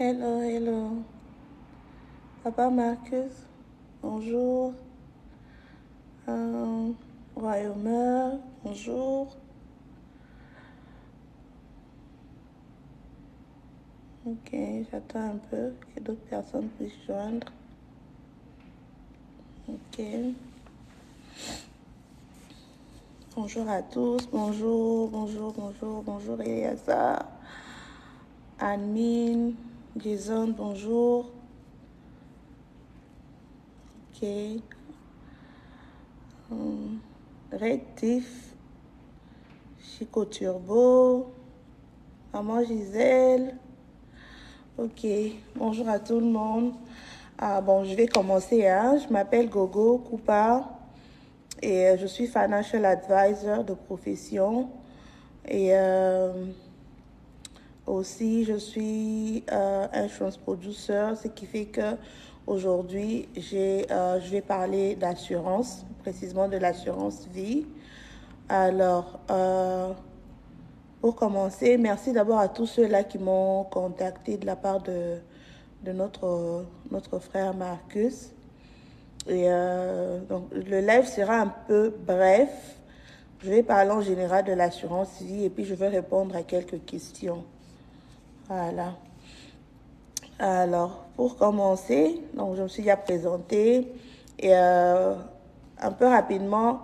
Hello, hello. Papa Marcus, bonjour. Royaume, bonjour. Ok, j'attends un peu que d'autres personnes puissent joindre. Ok. Bonjour à tous, bonjour Eliasa. Anne-Mine, Jason, bonjour. Ok. Red Tiff, Chico Turbo, Maman Gisèle. Ok, bonjour à tout le monde. Bon, je vais commencer. Je m'appelle Gogo Koupa et je suis financial advisor de profession. Et aussi, je suis insurance producer, ce qui fait que aujourd'hui, je vais parler d'assurance, précisément de l'assurance vie. Alors, pour commencer, merci d'abord à tous ceux-là qui m'ont contacté de la part de notre frère Marcus. Et donc, le live sera un peu bref. Je vais parler en général de l'assurance vie et puis je vais répondre à quelques questions. Voilà. Alors, pour commencer, donc je me suis déjà présentée et un peu rapidement,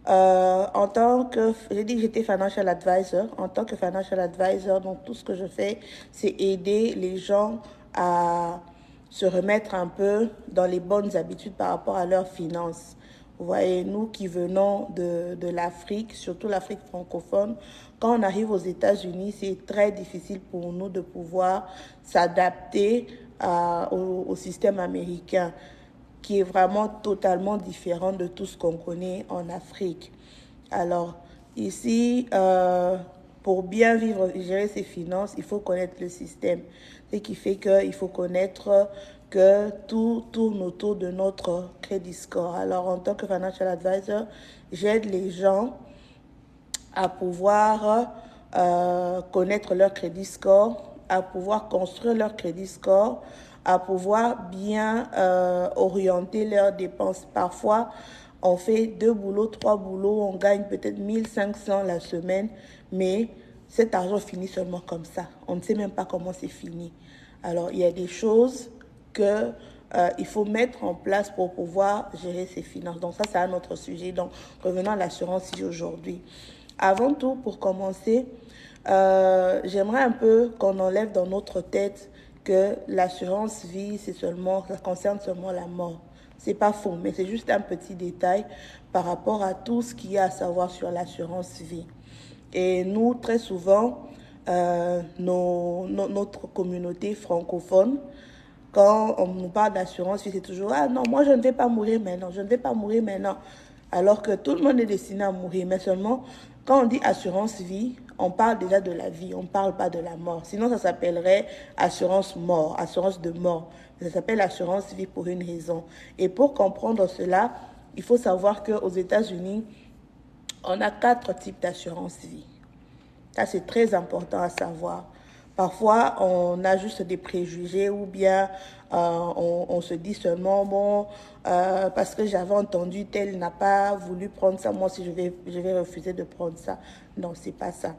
en tant que, j'ai dit que j'étais financial advisor. En tant que financial advisor, donc tout ce que je fais, c'est aider les gens à se remettre un peu dans les bonnes habitudes par rapport à leurs finances. Vous voyez, nous qui venons de l'Afrique, surtout l'Afrique francophone, quand on arrive aux États-Unis, c'est très difficile pour nous de pouvoir s'adapter au système américain, qui est vraiment totalement différent de tout ce qu'on connaît en Afrique. Alors, ici, pour bien vivre et gérer ses finances, il faut connaître le système. Ce qui fait qu'il faut connaître que tout tourne autour de notre credit score. Alors, en tant que financial advisor, j'aide les gens à pouvoir connaître leur crédit score, à pouvoir construire leur crédit score, à pouvoir bien orienter leurs dépenses. Parfois, on fait 2 boulots, 3 boulots, on gagne peut-être 1500 la semaine, mais cet argent finit seulement comme ça. On ne sait même pas comment c'est fini. Alors, il y a des choses que il faut mettre en place pour pouvoir gérer ses finances. Donc ça, c'est un autre sujet. Donc, revenons à l'assurance vie aujourd'hui. Avant tout, pour commencer, j'aimerais un peu qu'on enlève dans notre tête que l'assurance vie, ça concerne seulement la mort. C'est pas faux, mais c'est juste un petit détail par rapport à tout ce qu'il y a à savoir sur l'assurance vie. Et nous, très souvent, notre communauté francophone, quand on nous parle d'assurance vie, c'est toujours « Ah non, moi je ne vais pas mourir maintenant, je ne vais pas mourir maintenant ». Alors que tout le monde est destiné à mourir. Mais seulement, quand on dit assurance vie, on parle déjà de la vie, on ne parle pas de la mort. Sinon, ça s'appellerait assurance mort, assurance de mort. Ça s'appelle assurance vie pour une raison. Et pour comprendre cela, il faut savoir qu'aux États-Unis, on a 4 types d'assurance vie. Ça, c'est très important à savoir. Parfois, on a juste des préjugés ou bien on se dit seulement, bon, parce que j'avais entendu tel n'a pas voulu prendre ça, moi aussi je vais refuser de prendre ça. Non, c'est pas ça.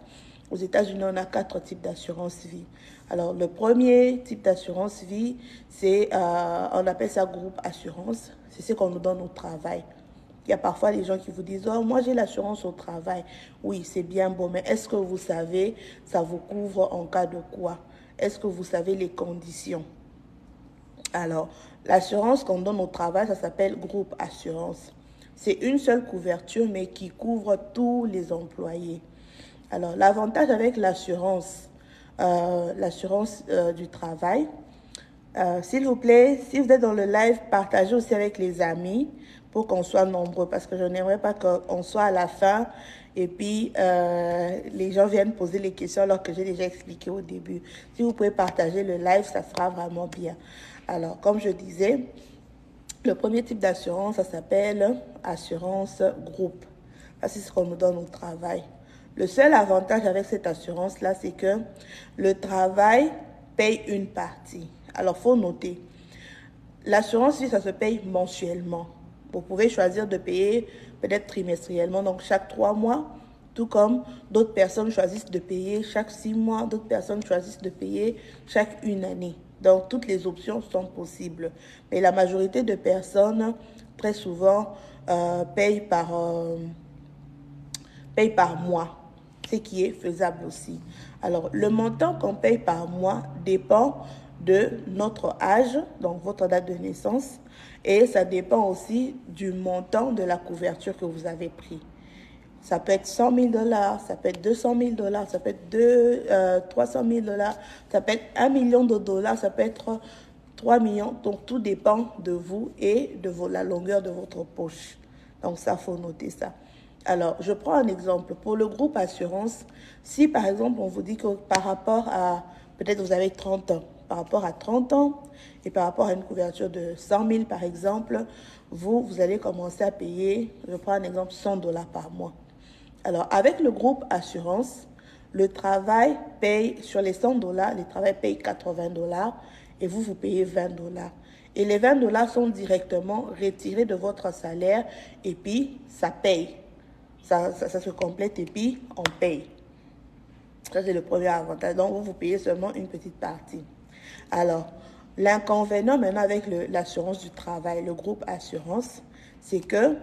Aux États-Unis, on a 4 types d'assurance vie. Alors, le premier type d'assurance vie, c'est, on appelle ça groupe assurance. C'est ce qu'on nous donne au travail. Il y a parfois des gens qui vous disent « Oh, moi j'ai l'assurance au travail. » Oui, c'est bien beau, mais est-ce que vous savez, ça vous couvre en cas de quoi? Est-ce que vous savez les conditions? Alors, l'assurance qu'on donne au travail, ça s'appelle groupe assurance. C'est une seule couverture, mais qui couvre tous les employés. Alors, l'avantage avec l'assurance du travail, s'il vous plaît, si vous êtes dans le live, partagez aussi avec les amis pour qu'on soit nombreux, parce que je n'aimerais pas qu'on soit à la fin et puis les gens viennent poser les questions alors que j'ai déjà expliqué au début. Si vous pouvez partager le live, ça sera vraiment bien. Alors, comme je disais, le premier type d'assurance, ça s'appelle assurance groupe. Ça, c'est ce qu'on nous donne au travail. Le seul avantage avec cette assurance-là, c'est que le travail paye une partie. Alors, il faut noter. L'assurance vie, ça se paye mensuellement. Vous pouvez choisir de payer peut-être trimestriellement, donc chaque 3 mois, tout comme d'autres personnes choisissent de payer chaque 6 mois, d'autres personnes choisissent de payer chaque 1 année. Donc, toutes les options sont possibles. Mais la majorité de personnes, très souvent, payent par mois, ce qui est faisable aussi. Alors, le montant qu'on paye par mois dépend de notre âge, donc votre date de naissance, et ça dépend aussi du montant de la couverture que vous avez pris. Ça peut être 100 000 $, ça peut être 200 000 $, ça peut être 300 000 $, ça peut être 1 million de dollars, ça peut être 3 millions. Donc, tout dépend de vous et de la longueur de votre poche. Donc, ça, il faut noter ça. Alors, je prends un exemple. Pour le groupe assurance, si par exemple, on vous dit que par rapport à, peut-être vous avez 30 ans, par rapport à 30 ans et par rapport à une couverture de 100 000 par exemple, vous allez commencer à payer, je prends un exemple, 100 $ par mois. Alors, avec le groupe assurance, le travail paye, sur les 100 $, le travail paye 80 $ et vous payez 20 $. Et les 20 $ sont directement retirés de votre salaire et puis ça paye. Ça se complète et puis on paye. Ça, c'est le premier avantage. Donc, vous payez seulement une petite partie. Alors, l'inconvénient maintenant avec l'assurance du travail, le groupe assurance, c'est que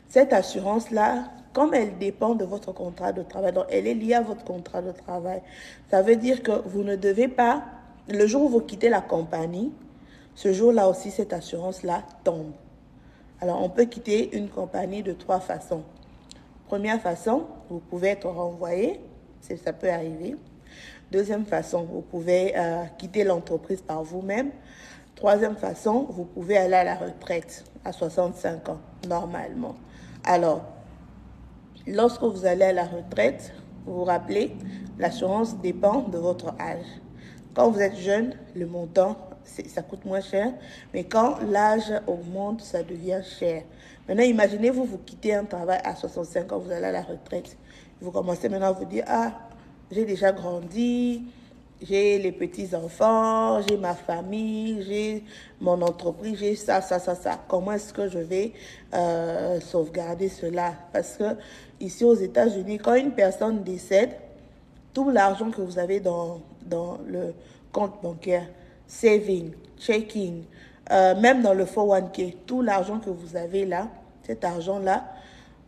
cette assurance-là, comme elle dépend de votre contrat de travail, donc elle est liée à votre contrat de travail, ça veut dire que vous ne devez pas, le jour où vous quittez la compagnie, ce jour-là aussi, cette assurance-là tombe. Alors, on peut quitter une compagnie de 3 façons. Première façon, vous pouvez être renvoyé, ça peut arriver. Deuxième façon, vous pouvez quitter l'entreprise par vous-même. Troisième façon, vous pouvez aller à la retraite à 65 ans, normalement. Alors, lorsque vous allez à la retraite, vous vous rappelez, l'assurance dépend de votre âge. Quand vous êtes jeune, le montant, ça coûte moins cher. Mais quand l'âge augmente, ça devient cher. Maintenant, imaginez-vous, vous quittez un travail à 65 ans, vous allez à la retraite. Vous commencez maintenant à vous dire, ah, j'ai déjà grandi, j'ai les petits-enfants, j'ai ma famille, j'ai mon entreprise, j'ai ça. Comment est-ce que je vais sauvegarder cela? Parce que ici aux États-Unis, quand une personne décède, tout l'argent que vous avez dans le compte bancaire, saving, checking, même dans le 401k, tout l'argent que vous avez là, cet argent-là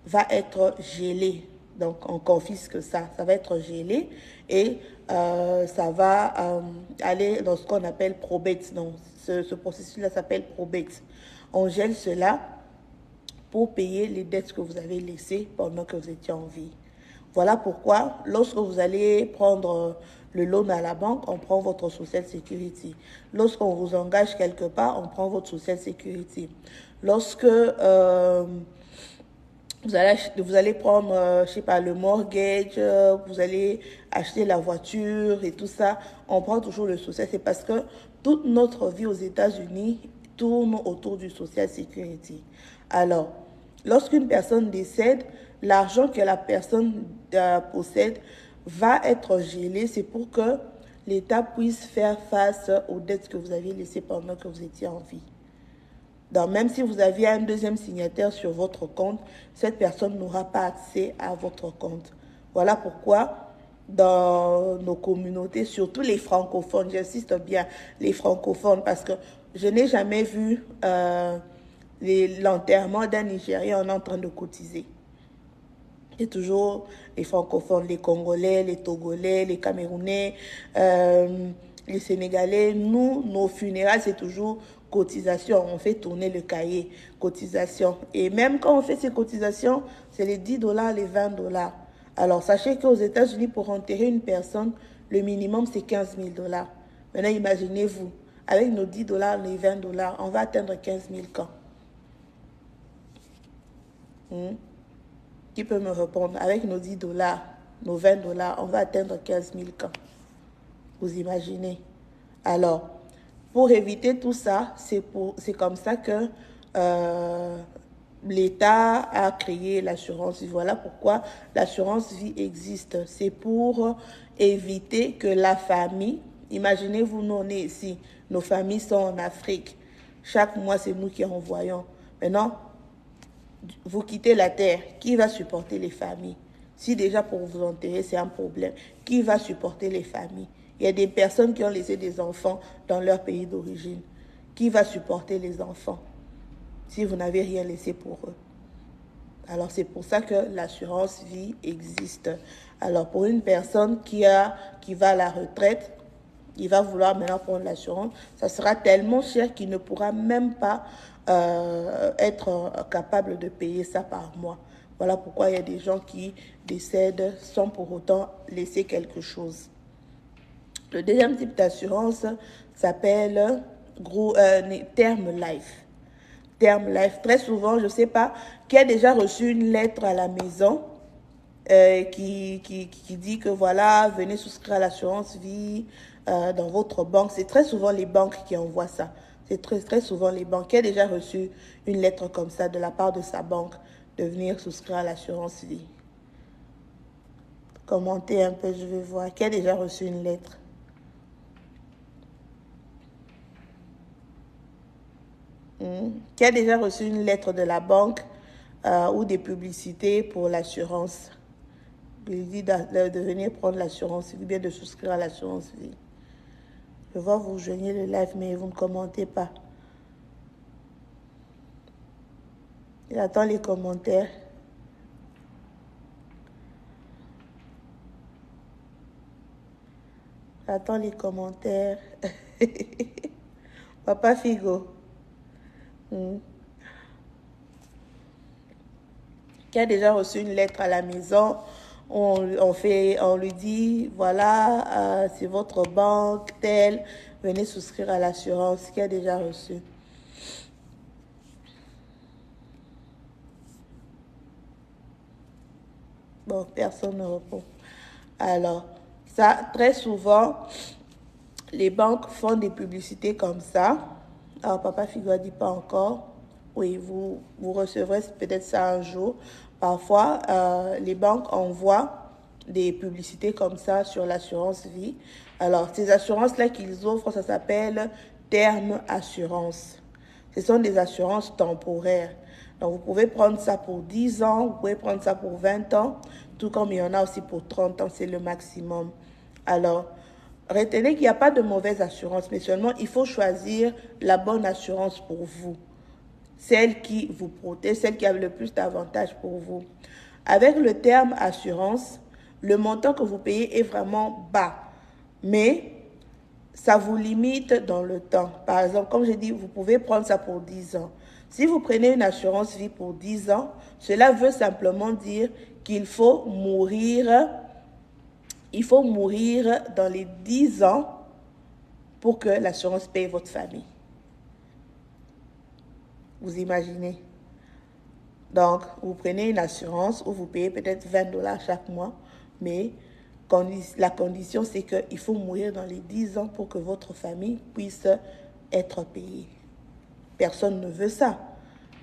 va être gelé. Donc, on confisque ça. Ça va être gelé et ça va aller dans ce qu'on appelle probate. Donc, ce processus-là s'appelle probate. On gèle cela pour payer les dettes que vous avez laissées pendant que vous étiez en vie. Voilà pourquoi, lorsque vous allez prendre le loan à la banque, on prend votre Social Security. Lorsqu'on vous engage quelque part, on prend votre Social Security. Lorsque vous allez prendre, je sais pas, le mortgage, vous allez acheter la voiture et tout ça, on prend toujours le social. C'est parce que toute notre vie aux États-Unis tourne autour du Social Security. Alors, lorsqu'une personne décède, l'argent que la personne possède va être gelé. C'est pour que l'État puisse faire face aux dettes que vous aviez laissées pendant que vous étiez en vie. Donc, même si vous aviez un deuxième signataire sur votre compte, cette personne n'aura pas accès à votre compte. Voilà pourquoi, dans nos communautés, surtout les francophones, j'insiste bien, les francophones, parce que je n'ai jamais vu l'enterrement d'un Nigérien en train de cotiser. C'est toujours les francophones, les Congolais, les Togolais, les Camerounais, les Sénégalais. Nous, nos funérailles, c'est toujours cotisation. On fait tourner le cahier, cotisation. Et même quand on fait ces cotisations, c'est les 10 $, les 20 $. Alors, sachez qu'aux États-Unis, pour enterrer une personne, le minimum, c'est 15 000 $. Maintenant, imaginez-vous, avec nos 10 $, les 20 $, on va atteindre 15 000 quand? Qui peut me répondre? Avec nos 10 $, nos 20 $, on va atteindre 15 000 quand? Vous imaginez? Alors, pour éviter tout ça, c'est comme ça que l'État a créé l'assurance vie. Voilà pourquoi l'assurance vie existe. C'est pour éviter que la famille Imaginez-vous, nous, on est ici. Nos familles sont en Afrique. Chaque mois, c'est nous qui envoyons. Maintenant, vous quittez la terre. Qui va supporter les familles? Si déjà pour vous enterrer, c'est un problème. Qui va supporter les familles? Il y a des personnes qui ont laissé des enfants dans leur pays d'origine. Qui va supporter les enfants si vous n'avez rien laissé pour eux? Alors, c'est pour ça que l'assurance vie existe. Alors, pour une personne qui va à la retraite, il va vouloir maintenant prendre l'assurance, ça sera tellement cher qu'il ne pourra même pas être capable de payer ça par mois. Voilà pourquoi il y a des gens qui décèdent sans pour autant laisser quelque chose. Le deuxième type d'assurance s'appelle Term Life. Term Life. Très souvent, je ne sais pas, qui a déjà reçu une lettre à la maison qui dit que voilà, venez souscrire à l'assurance vie dans votre banque. C'est très souvent les banques qui envoient ça. C'est très souvent les banques. Qui a déjà reçu une lettre comme ça de la part de sa banque de venir souscrire à l'assurance vie? Commentez un peu, je vais voir. Qui a déjà reçu une lettre? Qui a déjà reçu une lettre de la banque ou des publicités pour l'assurance? Il dit de venir prendre l'assurance vie, bien de souscrire à l'assurance vie. Je vois vous joignez le live, mais vous ne commentez pas. J'attends les commentaires. J'attends les commentaires. Papa Figo. Qui a déjà reçu une lettre à la maison, on lui dit, voilà, c'est votre banque, telle, venez souscrire à l'assurance. Qui a déjà reçu? Bon, personne ne répond. Alors, ça, très souvent, les banques font des publicités comme ça. Alors, Papa Figo ne dit pas encore. Oui, vous recevrez peut-être ça un jour. Parfois, les banques envoient des publicités comme ça sur l'assurance vie. Alors, ces assurances-là qu'ils offrent, ça s'appelle terme assurance. Ce sont des assurances temporaires. Donc, vous pouvez prendre ça pour 10 ans, vous pouvez prendre ça pour 20 ans, tout comme il y en a aussi pour 30 ans, c'est le maximum. Alors, retenez qu'il n'y a pas de mauvaise assurance, mais seulement il faut choisir la bonne assurance pour vous. Celle qui vous protège, celle qui a le plus d'avantages pour vous. Avec le terme assurance, le montant que vous payez est vraiment bas, mais ça vous limite dans le temps. Par exemple, comme j'ai dit, vous pouvez prendre ça pour 10 ans. Si vous prenez une assurance vie pour 10 ans, cela veut simplement dire qu'il faut mourir dans les 10 ans pour que l'assurance paye votre famille. Vous imaginez? Donc, vous prenez une assurance où vous payez peut-être 20 $ chaque mois, mais la condition, c'est qu'il faut mourir dans les 10 ans pour que votre famille puisse être payée. Personne ne veut ça.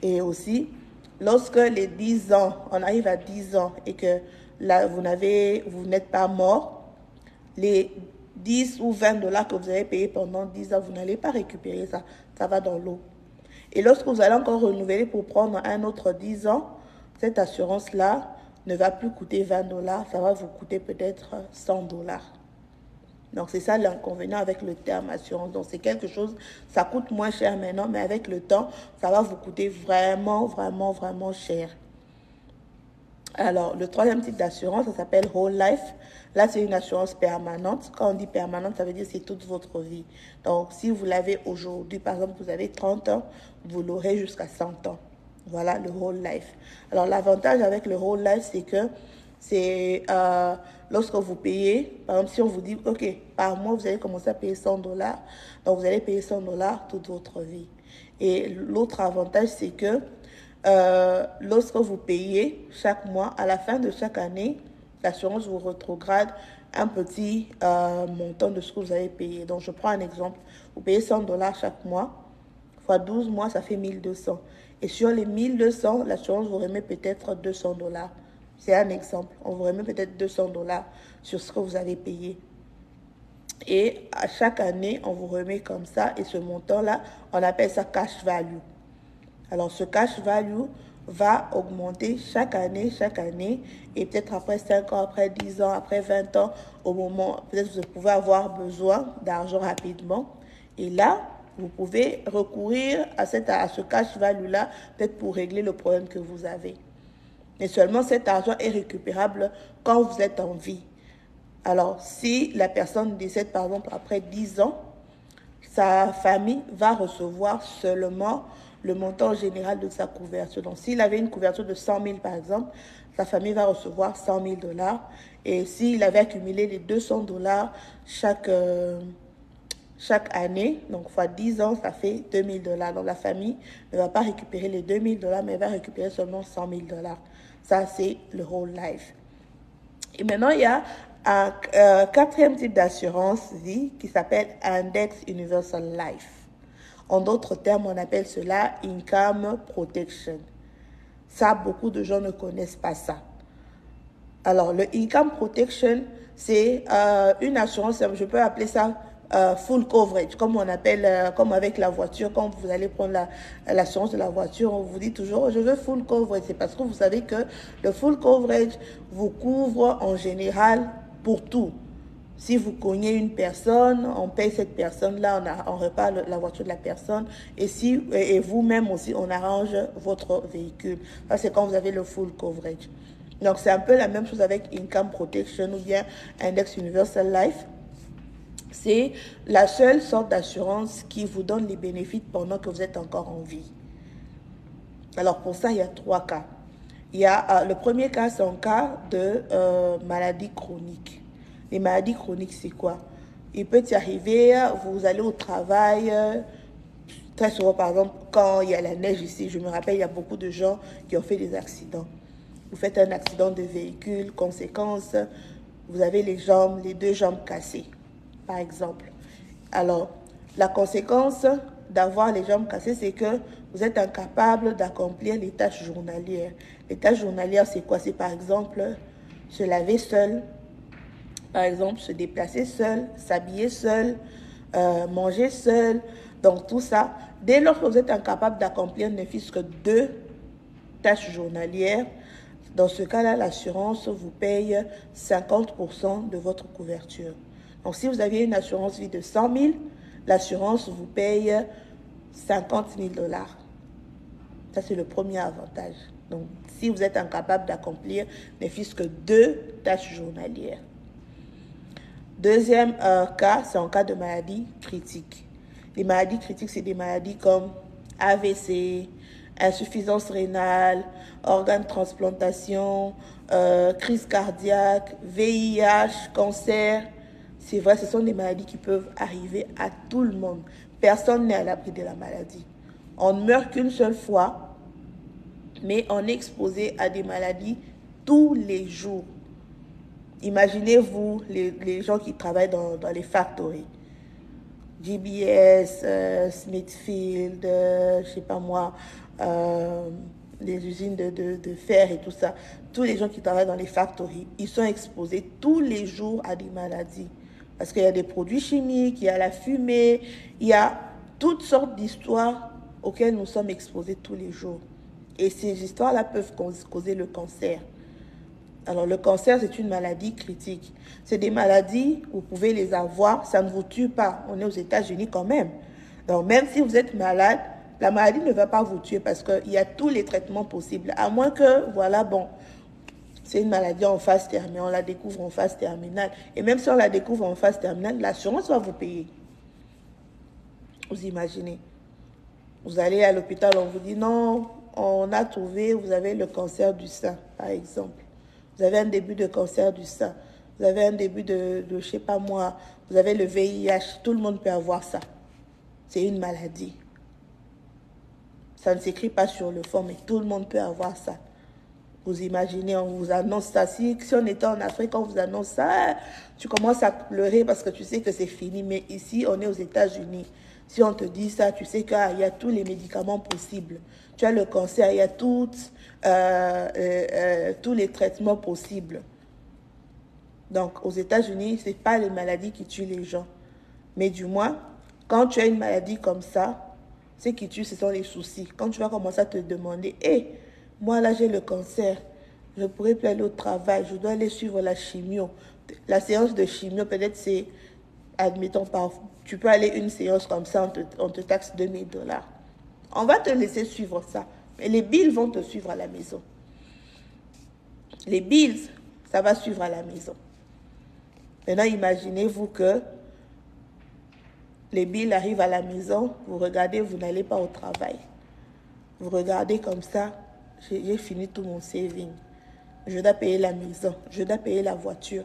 Et aussi, lorsque les 10 ans, on arrive à 10 ans et que là, vous n'êtes pas mort, les 10 ou 20 $ que vous avez payé pendant 10 ans, vous n'allez pas récupérer ça. Ça va dans l'eau. Et lorsque vous allez encore renouveler pour prendre un autre 10 ans, cette assurance-là ne va plus coûter 20 $, ça va vous coûter peut-être 100 $. Donc, c'est ça l'inconvénient avec le terme assurance. Donc, c'est quelque chose, ça coûte moins cher maintenant, mais avec le temps, ça va vous coûter vraiment, vraiment, vraiment cher. Alors, le troisième type d'assurance, ça s'appelle Whole Life. Là, c'est une assurance permanente. Quand on dit permanente, ça veut dire que c'est toute votre vie. Donc, si vous l'avez aujourd'hui, par exemple, vous avez 30 ans, vous l'aurez jusqu'à 100 ans. Voilà le Whole Life. Alors, l'avantage avec le Whole Life, c'est que lorsque vous payez, par exemple, si on vous dit, OK, par mois, vous allez commencer à payer 100 $, donc vous allez payer 100 $ toute votre vie. Et l'autre avantage, c'est que lorsque vous payez chaque mois, à la fin de chaque année, l'assurance vous rétrograde un petit montant de ce que vous avez payé. Donc, je prends un exemple. Vous payez 100 $ chaque mois, fois 12 mois, ça fait 1200. Et sur les 1200, l'assurance vous remet peut-être 200 $. C'est un exemple. On vous remet peut-être 200 $ sur ce que vous avez payé. Et à chaque année, on vous remet comme ça. Et ce montant-là, on appelle ça cash value. Alors, ce cash value va augmenter chaque année. Et peut-être après 5 ans, après 10 ans, après 20 ans, au moment, peut-être vous pouvez avoir besoin d'argent rapidement. Et là, vous pouvez recourir à ce cash value-là, peut-être pour régler le problème que vous avez. Et seulement cet argent est récupérable quand vous êtes en vie. Alors, si la personne décède, par exemple, après 10 ans, sa famille va recevoir seulement le montant général de sa couverture. Donc, s'il avait une couverture de 100 000, par exemple, sa famille va recevoir 100 000 dollars. Et s'il avait accumulé les 200 dollars chaque année, donc fois 10 ans, ça fait 2 000 dollars. Donc, la famille ne va pas récupérer les 2 000 dollars, mais elle va récupérer seulement 100 000 dollars. Ça, c'est le whole life. Et maintenant, il y a un quatrième type d'assurance vie qui s'appelle Index Universal Life. En d'autres termes, on appelle cela Income Protection. Ça, beaucoup de gens ne connaissent pas ça. Alors, le Income Protection, c'est une assurance, je peux appeler ça full coverage, comme on appelle, comme avec la voiture, quand vous allez prendre l'assurance de la voiture, on vous dit toujours, oh, je veux full coverage. C'est parce que vous savez que le full coverage vous couvre en général pour tout. Si vous cognez une personne, on paye cette personne-là, on répare la voiture de la personne. Et vous-même aussi, on arrange votre véhicule. Ça, c'est quand vous avez le full coverage. Donc, c'est un peu la même chose avec Income Protection ou bien Index Universal Life. C'est la seule sorte d'assurance qui vous donne les bénéfices pendant que vous êtes encore en vie. Alors, pour ça, il y a 3 cas. Il y a, le premier cas, c'est un cas de maladie chronique. Les maladies chroniques, c'est quoi? Il peut y arriver, vous allez au travail, très souvent, par exemple, quand il y a la neige ici, je me rappelle, il y a beaucoup de gens qui ont fait des accidents. Vous faites un accident de véhicule, conséquence, vous avez les 2 jambes cassées, par exemple. Alors, la conséquence d'avoir les jambes cassées, c'est que vous êtes incapable d'accomplir les tâches journalières. Les tâches journalières, c'est quoi? C'est par exemple se laver seul, par exemple se déplacer seul, s'habiller seul, manger seul. Donc tout ça, dès lors que vous êtes incapable d'accomplir ne fût-ce que 2 tâches journalières, dans ce cas-là, l'assurance vous paye 50% de votre couverture. Donc, si vous aviez une assurance vie de 100 000, l'assurance vous paye 50 000 dollars. Ça, c'est le premier avantage. Donc, si vous êtes incapable d'accomplir ne fût-ce que 2 tâches journalières. Deuxième cas, c'est en cas de maladie critique. Les maladies critiques, c'est des maladies comme AVC, insuffisance rénale, organe transplantation, crise cardiaque, VIH, cancer. C'est vrai, ce sont des maladies qui peuvent arriver à tout le monde. Personne n'est à l'abri de la maladie. On ne meurt qu'une seule fois, mais on est exposé à des maladies tous les jours. Imaginez-vous les gens qui travaillent dans les factories. GBS, Smithfield, je sais pas moi, les usines de fer et tout ça. Tous les gens qui travaillent dans les factories, ils sont exposés tous les jours à des maladies. Parce qu'il y a des produits chimiques, il y a la fumée, il y a toutes sortes d'histoires auxquelles nous sommes exposés tous les jours. Et ces histoires-là peuvent causer le cancer. Alors, le cancer, c'est une maladie critique. C'est des maladies, vous pouvez les avoir, ça ne vous tue pas. On est aux États-Unis quand même. Donc, même si vous êtes malade, la maladie ne va pas vous tuer parce qu'il y a tous les traitements possibles. À moins que, voilà, bon, c'est une maladie en phase terminale, on la découvre en phase terminale. Et même si on la découvre en phase terminale, l'assurance va vous payer. Vous imaginez. Vous allez à l'hôpital, on vous dit non, on a trouvé, vous avez le cancer du sein, par exemple. Vous avez un début de cancer du sein. Vous avez un début de je ne sais pas moi, vous avez le VIH. Tout le monde peut avoir ça. C'est une maladie. Ça ne s'écrit pas sur le fond, mais tout le monde peut avoir ça. Vous imaginez, on vous annonce ça. Si on était en Afrique, on vous annonce ça, tu commences à pleurer parce que tu sais que c'est fini. Mais ici, on est aux États-Unis. Si on te dit ça, tu sais qu'il y a tous les médicaments possibles. Tu as le cancer, il y a tous les traitements possibles. Donc, aux États-Unis, ce n'est pas les maladies qui tuent les gens. Mais du moins, quand tu as une maladie comme ça, ce qui tue, ce sont les soucis. Quand tu vas commencer à te demander, hé, moi là j'ai le cancer, je ne pourrais plus aller au travail, je dois aller suivre la chimio. La séance de chimio, peut-être c'est, admettons, tu peux aller une séance comme ça, on te taxe 2000 $. On va te laisser suivre ça. Mais les bills vont te suivre à la maison. Les bills, ça va suivre à la maison. Maintenant, imaginez-vous que les bills arrivent à la maison, vous regardez, vous n'allez pas au travail. Vous regardez comme ça, j'ai fini tout mon saving. Je dois payer la maison, je dois payer la voiture,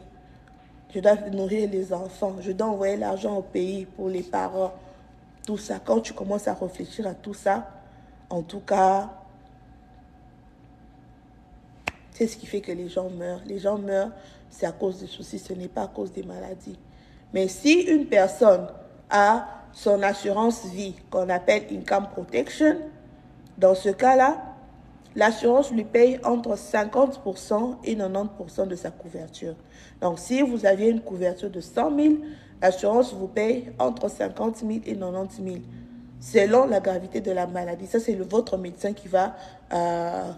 je dois nourrir les enfants, je dois envoyer l'argent au pays pour les parents. Tout ça, quand tu commences à réfléchir à tout ça, en tout cas, c'est ce qui fait que les gens meurent. Les gens meurent, c'est à cause des soucis, ce n'est pas à cause des maladies. Mais si une personne a son assurance vie, qu'on appelle income protection, dans ce cas-là, l'assurance lui paye entre 50% et 90% de sa couverture. Donc, si vous aviez une couverture de 100 000, l'assurance vous paye entre 50 000 et 90 000, selon la gravité de la maladie. Ça, c'est votre médecin qui va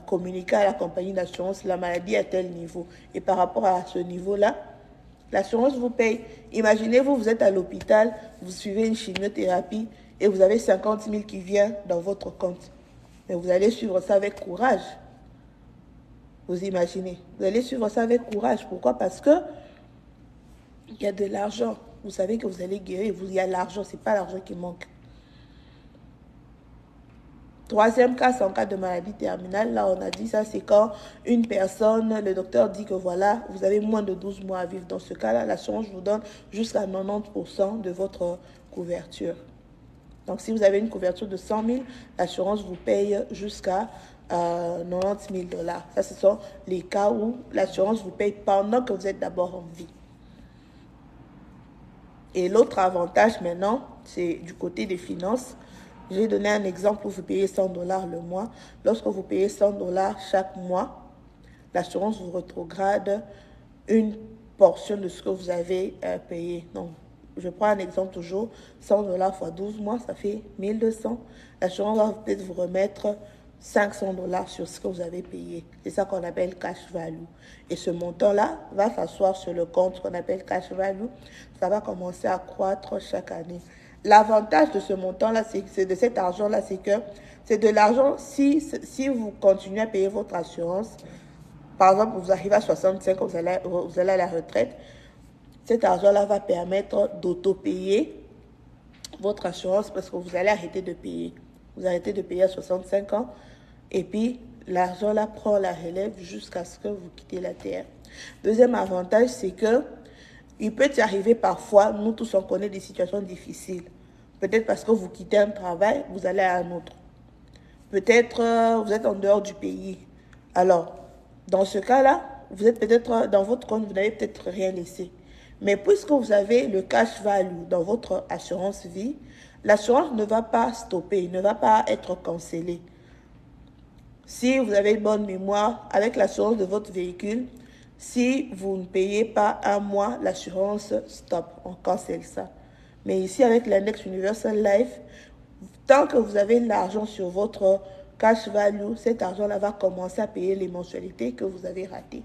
communiquer à la compagnie d'assurance la maladie à tel niveau. Et par rapport à ce niveau-là, l'assurance vous paye. Imaginez-vous, vous êtes à l'hôpital, vous suivez une chimiothérapie et vous avez 50 000 qui vient dans votre compte. Mais vous allez suivre ça avec courage. Vous imaginez. Vous allez suivre ça avec courage. Pourquoi? Parce que il y a de l'argent. Vous savez que vous allez guérir. Il y a l'argent. Ce n'est pas l'argent qui manque. Troisième cas, c'est en cas de maladie terminale. Là, on a dit ça, c'est quand une personne, le docteur dit que voilà, vous avez moins de 12 mois à vivre. Dans ce cas-là, l'assurance vous donne jusqu'à 90% de votre couverture. Donc, si vous avez une couverture de 100 000, l'assurance vous paye jusqu'à 90 000 $. Ça, ce sont les cas où l'assurance vous paye pendant que vous êtes d'abord en vie. Et l'autre avantage maintenant, c'est du côté des finances. J'ai donné un exemple où vous payez 100 $ le mois. Lorsque vous payez 100 $ chaque mois, l'assurance vous rétrograde une portion de ce que vous avez payé. Donc, je prends un exemple toujours, 100 $ fois 12 mois, ça fait 1200. L'assurance va peut-être vous remettre 500 $ sur ce que vous avez payé. C'est ça qu'on appelle cash value. Et ce montant-là va s'asseoir sur le compte qu'on appelle cash value. Ça va commencer à croître chaque année. L'avantage de ce montant-là, c'est de cet argent-là, c'est que c'est de l'argent, si vous continuez à payer votre assurance, par exemple, vous arrivez à 65 ans, vous allez à la retraite, cet argent-là va permettre d'auto-payer votre assurance parce que vous allez arrêter de payer. Vous arrêtez de payer à 65 ans et puis l'argent-là prend la relève jusqu'à ce que vous quittez la terre. Deuxième avantage, c'est que il peut y arriver parfois, nous tous on connaît des situations difficiles. Peut-être parce que vous quittez un travail, vous allez à un autre. Peut-être vous êtes en dehors du pays. Alors, dans ce cas-là, vous êtes peut-être dans votre compte, vous n'avez peut-être rien laissé. Mais puisque vous avez le cash value dans votre assurance vie, l'assurance ne va pas stopper, ne va pas être cancellée. Si vous avez une bonne mémoire, avec l'assurance de votre véhicule, si vous ne payez pas un mois, l'assurance stop, on cancelle ça. Mais ici, avec l'index Universal Life, tant que vous avez l'argent sur votre cash value, cet argent-là va commencer à payer les mensualités que vous avez ratées.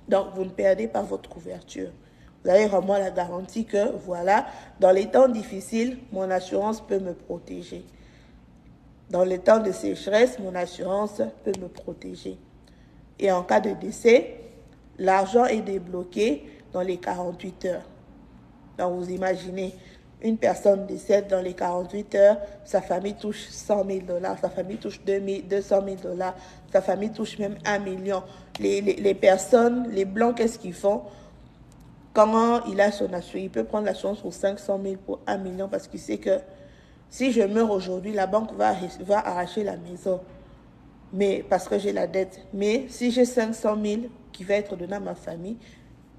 Donc, vous ne perdez pas votre couverture. Vous avez vraiment la garantie que, voilà, dans les temps difficiles, mon assurance peut me protéger. Dans les temps de sécheresse, mon assurance peut me protéger. Et en cas de décès, l'argent est débloqué dans les 48 heures. Donc, vous imaginez, une personne décède dans les 48 heures, sa famille touche 100 000 $, sa famille touche 200 000 $, sa famille touche même 1 million. Les personnes, les blancs, qu'est-ce qu'ils font? Quand il a son assurance, il peut prendre l'assurance pour 500 000, pour 1 million, parce qu'il sait que si je meurs aujourd'hui, la banque va arracher la maison, mais parce que j'ai la dette. Mais si j'ai 500 000 qui va être donné à ma famille,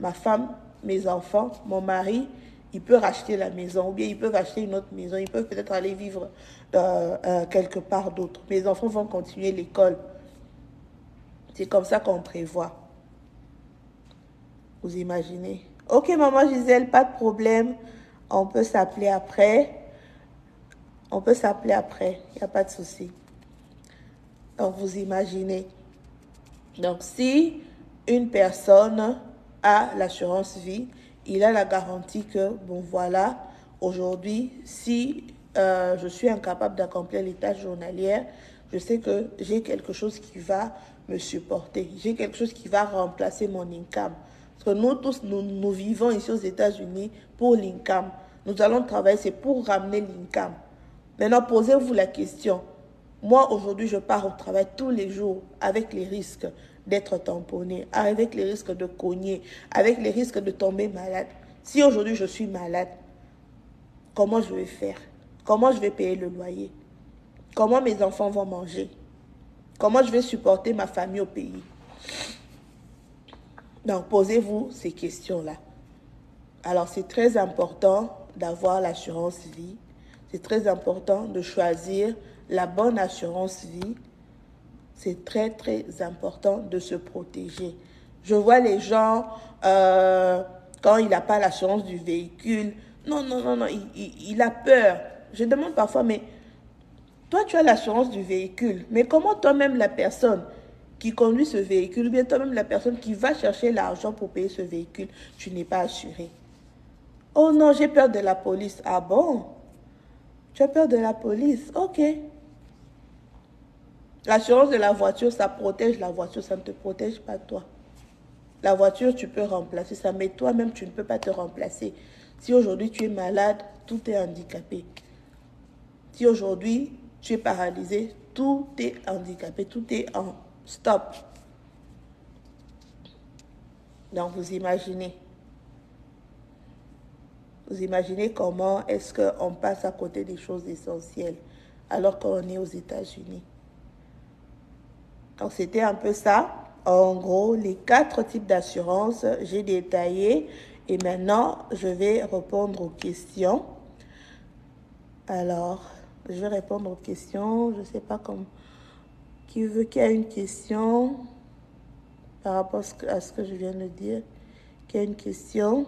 ma femme, mes enfants, mon mari, ils peuvent racheter la maison, ou bien ils peuvent acheter une autre maison, ils peuvent peut-être aller vivre quelque part d'autre. Mes enfants vont continuer l'école. C'est comme ça qu'on prévoit. Vous imaginez? Ok, maman Gisèle, pas de problème. On peut s'appeler après. On peut s'appeler après. Il n'y a pas de souci. Donc, vous imaginez. Donc, si une personne a l'assurance vie, il a la garantie que, bon, voilà, aujourd'hui, si je suis incapable d'accomplir les tâches journalières, je sais que j'ai quelque chose qui va me supporter. J'ai quelque chose qui va remplacer mon income. Parce que nous tous, nous vivons ici aux États-Unis pour l'income. Nous allons travailler, c'est pour ramener l'income. Maintenant, posez-vous la question. Moi, aujourd'hui, je pars au travail tous les jours avec les risques d'être tamponné, avec les risques de cogner, avec les risques de tomber malade. Si aujourd'hui je suis malade, comment je vais faire? Comment je vais payer le loyer? Comment mes enfants vont manger? Comment je vais supporter ma famille au pays? Donc, posez-vous ces questions-là. Alors, c'est très important d'avoir l'assurance vie. C'est très important de choisir la bonne assurance vie. C'est très, très important de se protéger. Je vois les gens, quand il n'a pas l'assurance du véhicule, non, non, non, non, il a peur. Je demande parfois, mais toi, tu as l'assurance du véhicule, mais comment toi-même, la personne qui conduit ce véhicule, ou bien toi-même, la personne qui va chercher l'argent pour payer ce véhicule, tu n'es pas assuré? Oh non, j'ai peur de la police. Ah bon? Tu as peur de la police? Ok. L'assurance de la voiture, ça protège la voiture, ça ne te protège pas toi. La voiture, tu peux remplacer ça, mais toi-même, tu ne peux pas te remplacer. Si aujourd'hui tu es malade, tout est handicapé. Si aujourd'hui tu es paralysé, tout est handicapé, tout est en stop. Donc vous imaginez. Vous imaginez comment est-ce qu'on passe à côté des choses essentielles alors qu'on est aux États-Unis. Donc c'était un peu ça. En gros, les 4 types d'assurance, j'ai détaillé. Et maintenant, je vais répondre aux questions. Alors, je vais répondre aux questions. Je ne sais pas comment. Qui a une question par rapport à ce que je viens de dire? Qui a une question?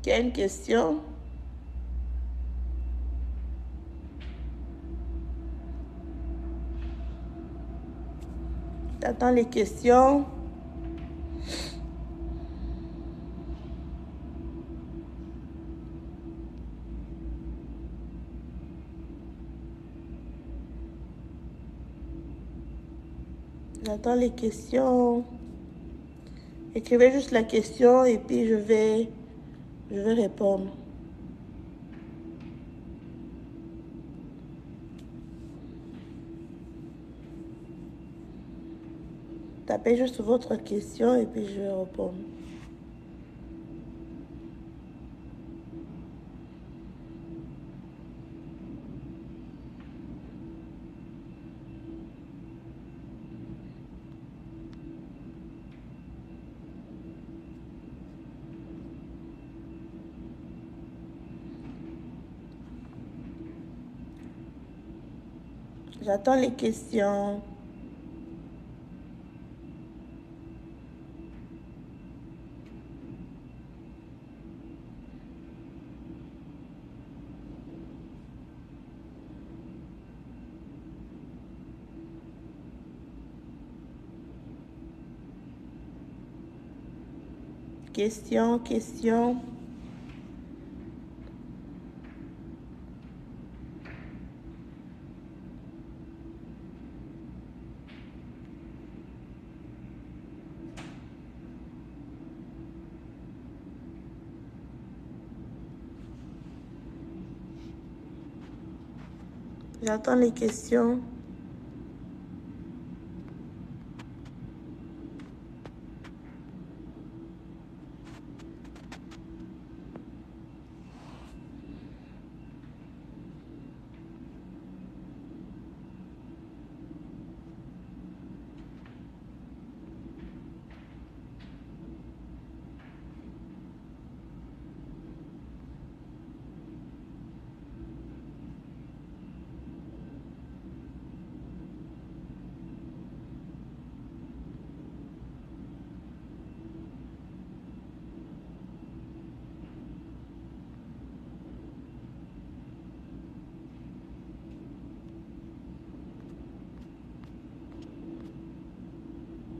Qui a une question? J'attends les questions. J'attends les questions. Écrivez juste la question et puis je vais répondre. Tapez juste votre question et puis je vais répondre. J'attends les questions. Question, question. J'attends les questions.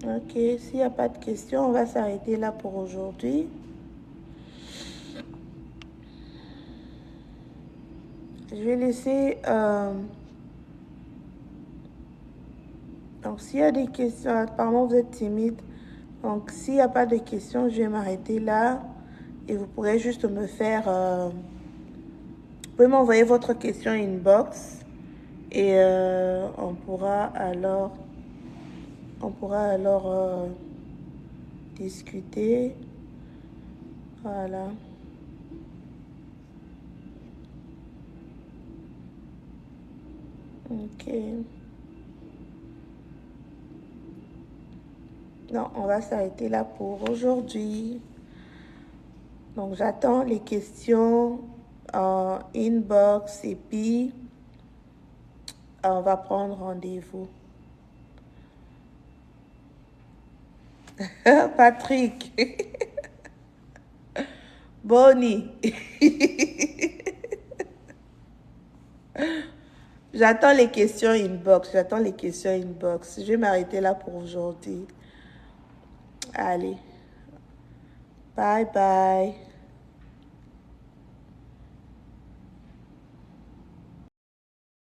Ok, s'il n'y a pas de questions, on va s'arrêter là pour aujourd'hui. Je vais laisser... donc, s'il y a des questions, apparemment vous êtes timide. Donc, s'il n'y a pas de questions, je vais m'arrêter là. Et vous pourrez juste me faire... vous pouvez m'envoyer votre question inbox. Et on pourra alors discuter. Voilà. Ok. Non, on va s'arrêter là pour aujourd'hui. Donc, j'attends les questions en inbox et puis on va prendre rendez-vous. Patrick. Bonnie. J'attends les questions inbox. J'attends les questions inbox. Je vais m'arrêter là pour aujourd'hui. Allez. Bye bye.